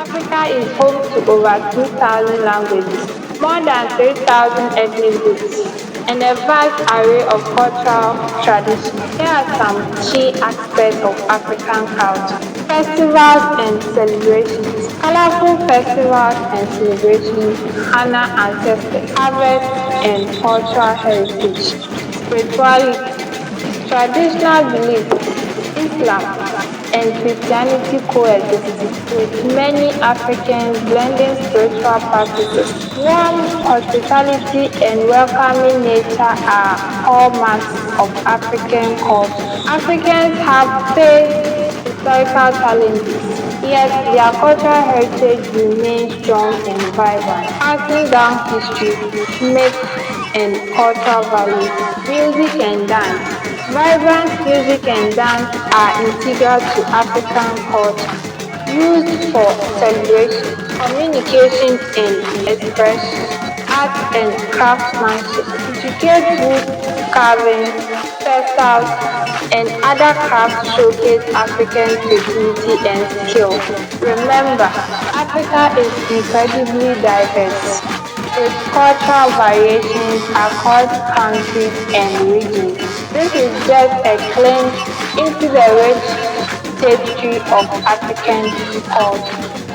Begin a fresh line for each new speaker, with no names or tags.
Africa is home to over 2,000 languages, more than 3,000 ethnic groups, and a vast array of cultural traditions. Here are some key aspects of African culture. Festivals and celebrations. Colorful festivals and celebrations honor ancestors, harvest, and cultural heritage. Spirituality. Traditional beliefs, Islam and Christianity coexist, with many Africans blending spiritual practices. Warm hospitality and welcoming nature are hallmarks of African culture. Africans have faced historical challenges, yet their cultural heritage remains strong and vibrant, passing down history, myths, and cultural values. Music and dance. Vibrant music and dance are integral to African culture, used for celebration, communication, and expression. Art and craftsmanship. Intricate wood carving, textiles, and other crafts showcase African creativity and skill. Remember, Africa is incredibly diverse, with cultural variations across countries and regions. This is just a glimpse into the rich tapestry of African culture.